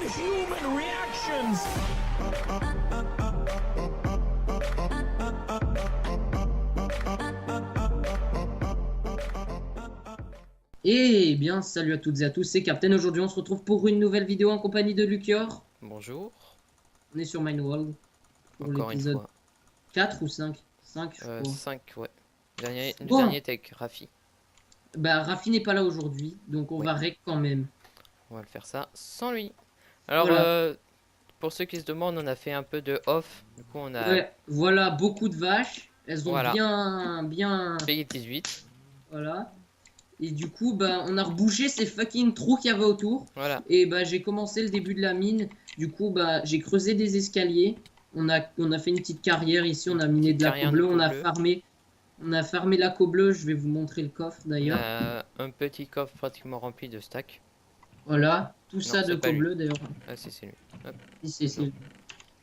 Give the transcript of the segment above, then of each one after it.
human reactions. Eh bien, salut à toutes et à tous, c'est Captain. Aujourd'hui, on se retrouve pour une nouvelle vidéo en compagnie de Lucior. Bonjour. On est sur Mineworld pour Encore une l'épisode fois. 4 ou 5? 5, je crois. 5, ouais. Le Bon, dernier était avec Rafi. bah Rafi n'est pas là aujourd'hui, donc on Oui. va rec quand même. On va le faire ça sans lui. Alors, Voilà. pour ceux qui se demandent, on a fait un peu de off. Du coup, on a Ouais, voilà, beaucoup de vaches. Elles ont voilà, bien, payé 18. voilà. Et du coup, bah, on a rebouché ces fucking trous qu'il y avait autour. Voilà. Et bah, j'ai commencé le début de la mine. Du coup, bah, j'ai creusé des escaliers. On a fait une petite carrière ici. On a miné Petite de la carrière de bleue. On a bleu. farmé. On a farmé la bleue. Je vais vous montrer le coffre On d'ailleurs. a un petit coffre pratiquement rempli de stacks. Voilà. Tout Non, ça de c'est pas lui. bleue d'ailleurs. Ah, c'est lui. Hop. C'est.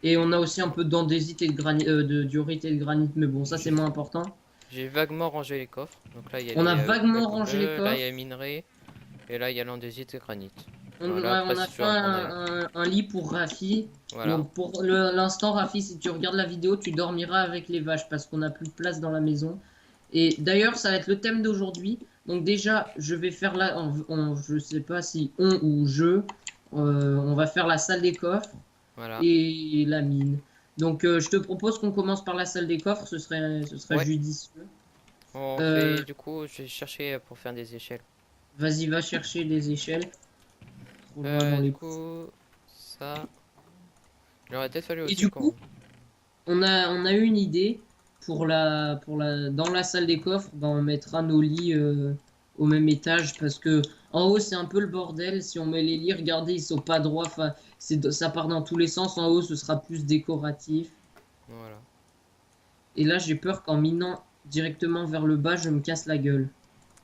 Et on a aussi un peu d'andésite et de granit, de diorite et de granit. Mais bon, ça c'est moins important. J'ai vaguement rangé les coffres. Donc là, il y a On a les vaguement plaques rangé les bleues. Là, il coffres. y a les minerais. Et là, il y a l'andésite et granit. On, Voilà, ouais, après, on a c'est fait sûr à prendre avec. un lit pour Rafi. Voilà. Donc pour l'instant, Rafi, si tu regardes la vidéo, tu dormiras avec les vaches parce qu'on n'a plus de place dans la maison. Et d'ailleurs, ça va être le thème d'aujourd'hui. Donc déjà, je vais faire là, je sais pas si on ou je, on va faire la salle des coffres Voilà. et la mine. Donc je te propose qu'on commence par la salle des coffres, ce serait Ouais. judicieux. On Euh, fait, du coup, je vais chercher pour faire des échelles. Vas-y, va chercher des échelles. Trop loin dans Du les... coup, ça. Il aurait peut-être fallu Et aussi du qu'on. coup, on a eu une idée dans la salle des coffres, bah, on mettra nos lits au même étage parce que en haut c'est un peu le bordel. Si on met les lits, regardez, ils sont pas droits. Enfin, ça part dans tous les sens. En haut, ce sera plus décoratif. Voilà. Et là, j'ai peur qu'en minant directement vers le bas, je me casse la gueule.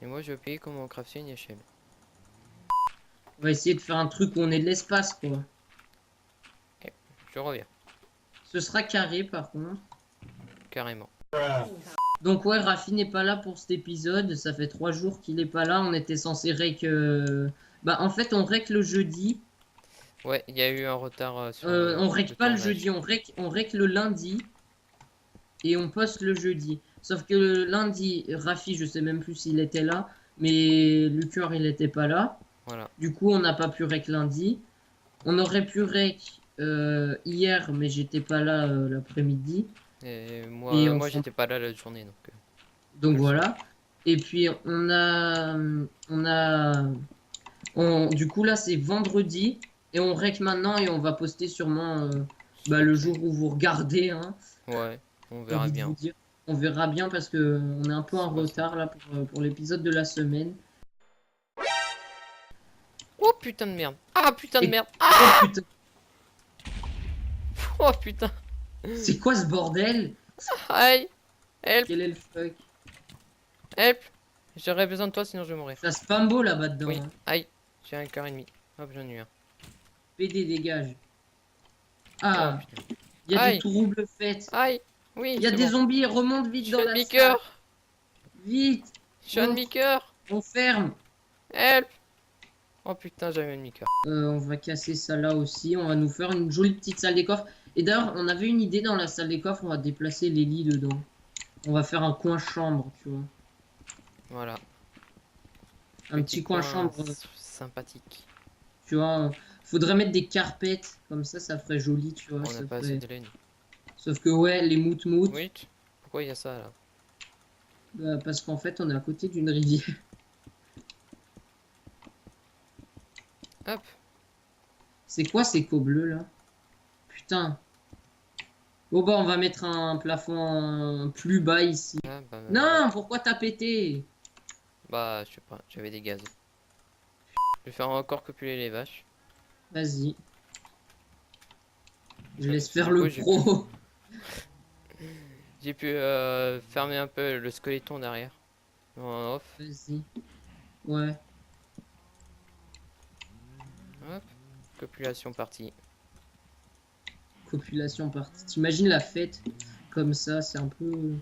Et moi, je vais payer comment crafter une échelle. On va essayer de faire un truc où on ait de l'espace, quoi. Ok, je reviens. Ce sera carré, par contre. Carrément. Donc ouais, Rafi n'est pas là pour cet épisode. Ça fait 3 jours qu'il est pas là. On était censé rec... Bah en fait, on rec le jeudi. Ouais, il y a eu un retard sur On le rec pas le tournage. jeudi, on rec le lundi. Et on poste le jeudi. Sauf que le lundi, Rafi, je sais même plus s'il était là. Mais Lucior, il était pas là. Voilà. Du coup, on n'a pas pu rec lundi. On aurait pu rec hier, mais j'étais pas là l'après-midi. Et Et moi j'étais pas là la journée donc. donc Je sais. voilà. Et puis du coup là c'est vendredi et on rec maintenant et on va poster sûrement bah, le jour où vous regardez, hein, Ouais, on j'ai verra envie de vous bien. dire. On verra bien parce que on est un peu en C'est pas ça. retard là pour l'épisode de la semaine. Oh putain de merde. Ah putain de Et merde. oh Ah putain, oh putain. c'est quoi ce bordel? Aïe. Help. Quel est le fuck? Help. J'aurais besoin de toi sinon je vais mourir. Ça spam beau là-bas dedans, Oui. hein. Aïe. J'ai un cœur et demi. Hop, j'en ai eu un. PD dégage. Oh Ah, putain. il y a des Aïe. troubles faits. Aïe. Oui, Il y a c'est des bon. zombies, remonte Je vite suis dans un la salle. demi-cœur. Vite, Je suis un demi-cœur. on ferme. Help. Oh putain, j'avais un demi-cœur. On va casser ça là aussi. On va nous faire une jolie petite salle des coffres. Et d'ailleurs, on avait une idée dans la salle des coffres. On va déplacer les lits dedans. On va faire un coin chambre, tu vois. Voilà. Un petit coin chambre, Sympathique. tu vois. Faudrait mettre des carpettes. Comme ça ferait joli, tu vois. On n'a pas assez de laine. Sauf que ouais, les mout-mout. Oui. Pourquoi il y a ça là? Bah, parce qu'en fait, on est à côté d'une rivière. Hop. C'est quoi ces cots bleus là? Putain. Bon bah, on va mettre un plafond plus bas ici. Ah, bah, Non, pourquoi t'as pété? bah, je sais pas, j'avais des gaz. Je vais faire encore copuler les vaches. Vas-y. Je Ouais, laisse faire du le coup, pro. J'ai pu fermer un peu le squeletton derrière. En off. Vas-y. Ouais. Hop. Copulation partie. Copulation partie. T'imagines la fête comme ça, c'est un peu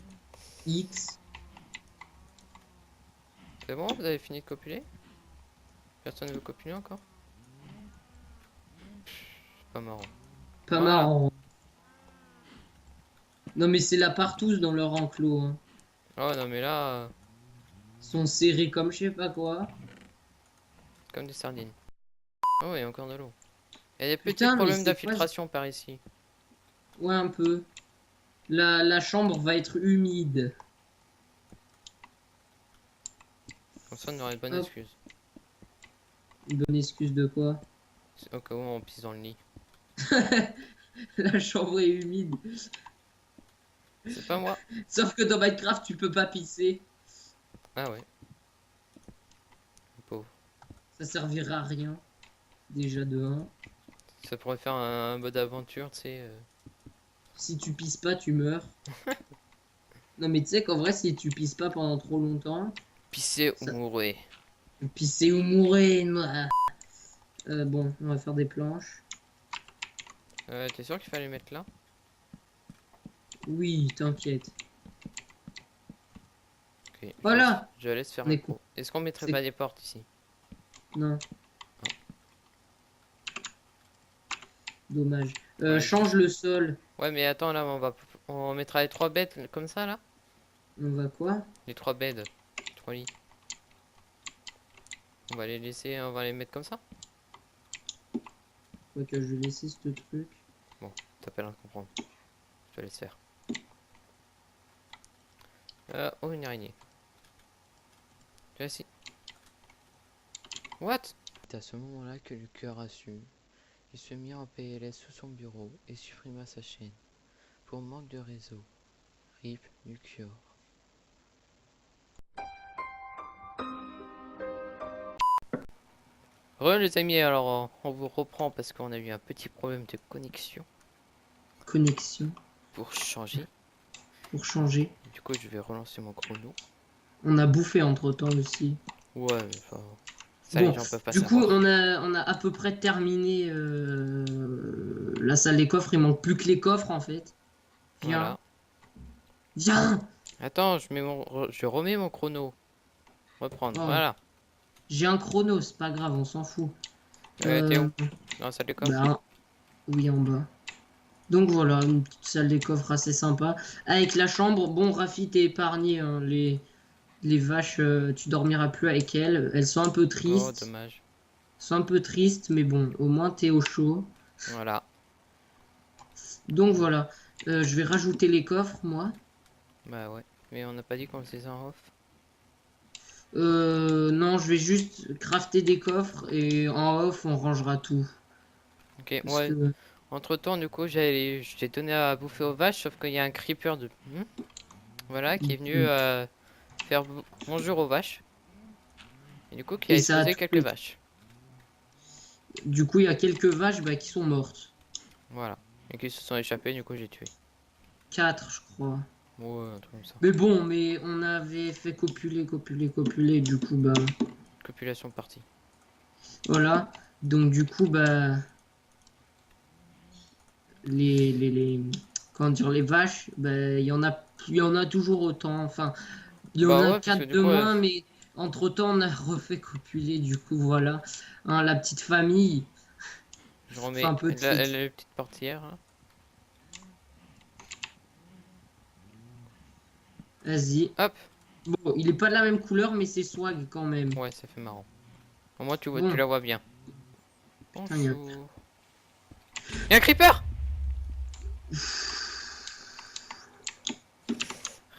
X. C'est bon, vous avez fini de copuler? Personne ne veut copuler encore? pas marrant. Pas Voilà. marrant. Non mais c'est la partouze dans leur enclos. Hein. Oh non mais là, Ils sont serrés comme je sais pas quoi. comme des sardines. Oh il y a encore de l'eau. Il y a des petits Putain, mais problèmes c'est quoi? d'infiltration par ici. Ouais, un peu. La chambre va être humide. Comme ça on aurait une bonne Hop. excuse. Une bonne excuse de quoi? Au cas où on pisse dans le lit. La chambre est humide. C'est pas moi. Sauf que dans Minecraft, tu peux pas pisser. Ah ouais. Pauvre. Ça servira à rien. Déjà de 1. Ça pourrait faire un mode aventure, tu sais. Si tu pisses pas, tu meurs. Non mais tu sais qu'en vrai, si tu pisses pas pendant trop longtemps, Pisser ou Ça- mourir. pisser ou mourir. Bon, on va faire des planches. T'es sûr qu'il fallait mettre là? Oui, t'inquiète. Ok. Voilà. Je laisse faire On un est pro. Est-ce qu'on mettrait c'est- pas des portes ici? Non. Dommage. Ouais. Change le sol. Ouais mais attends là, on mettra les 3 bêtes comme ça là? On va quoi? Les 3 beds. 3 lits. On va les laisser, on va les mettre comme ça? Quoi que je vais laisser ce truc. T'appelles à comprendre. Je te laisse faire. Oh, une araignée. Tu vois si. What? C'est à ce moment-là que le cœur a su. Il se mit en PLS sous son bureau et supprima sa chaîne. Pour manque de réseau. RIP Lucior. Les amis, alors on vous reprend parce qu'on a eu un petit problème de connexion. Connexion. Pour changer. Pour changer. Du coup, je vais relancer mon chrono. On a bouffé entre temps aussi. Ouais, mais enfin. Ça, Bon, les gens peuvent pas du coup, savoir. on a à peu près terminé la salle des coffres. Il manque plus que les coffres en fait. Viens. Voilà. Viens. Attends, je remets mon chrono. Reprendre. Oh, Voilà. j'ai un chrono, c'est pas grave, on s'en fout. T'es où? Dans la salle de coffre? Bah, oui, en bas. Donc voilà, une petite salle des coffres assez sympa. Avec la chambre, bon, Rafi, t'es épargné. Hein, les vaches, tu dormiras plus avec elles. Elles sont un peu Oh, tristes. dommage. Elles sont un peu tristes, mais bon, au moins t'es au chaud. Voilà. Donc voilà, je vais rajouter les coffres, moi. Bah ouais. Mais on n'a pas dit qu'on le faisait en off. Non, je vais juste crafter des coffres et en off, on rangera tout. Ok, Parce ouais. que... Entre temps, du coup, j'ai donné à bouffer aux vaches, sauf qu'il y a un creeper de. Voilà, qui est venu faire bonjour aux vaches. Et du coup, qui a Et ça a explosé quelques tué. vaches. Du coup, il y a quelques vaches bah, qui sont mortes. Voilà. Et qui se sont échappés, du coup, j'ai tué. 4, je crois. Ouais, un truc comme ça. Mais bon, mais on avait fait copuler. Du coup, bah... Copulation partie. Voilà. Donc du coup, bah... Comment dire, les vaches, bah, il y en a toujours autant. Enfin, il y en Bah a ouais, parce que 4 du de coup, moins, mais entre-temps, on a refait copuler. Du coup, voilà. Hein, la petite famille. je remets Enfin, petite. la petite portière. Là. Vas-y. Hop. Bon, il est pas de la même couleur, mais c'est swag quand même. Ouais, ça fait marrant. Au moins, tu Bon. la vois bien. Putain, y a- Bonjour. Il y a un creeper!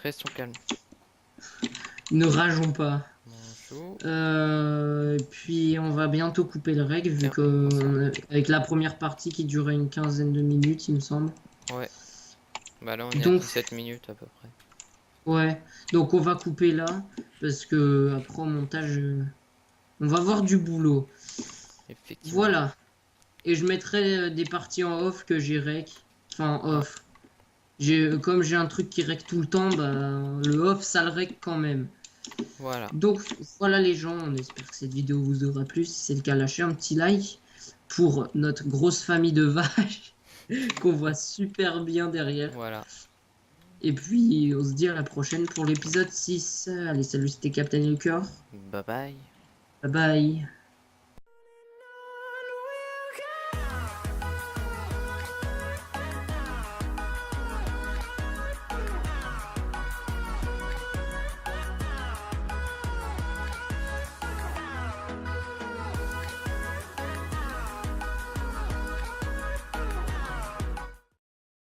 Restons calmes. Ne rageons pas. Bonjour. Et puis on va bientôt couper le règle vu Tiens, que avec la première partie qui durait une quinzaine de minutes, il me semble. Ouais. Bah là, on est à Donc 17 minutes à peu près. ouais, donc on va couper là parce que après au montage, on va avoir du boulot. Effectivement. Voilà. Et je mettrai des parties en off que j'ai rec. Enfin off. Comme j'ai un truc qui rec tout le temps, bah le off ça le rec quand même. Voilà. Donc voilà les gens, on espère que cette vidéo vous aura plu. Si c'est le cas, lâchez un petit like pour notre grosse famille de vaches qu'on voit super bien derrière. Voilà. Et puis on se dit à la prochaine pour l'épisode 6. Allez, salut, c'était Captain Lucker. Bye bye. Bye bye.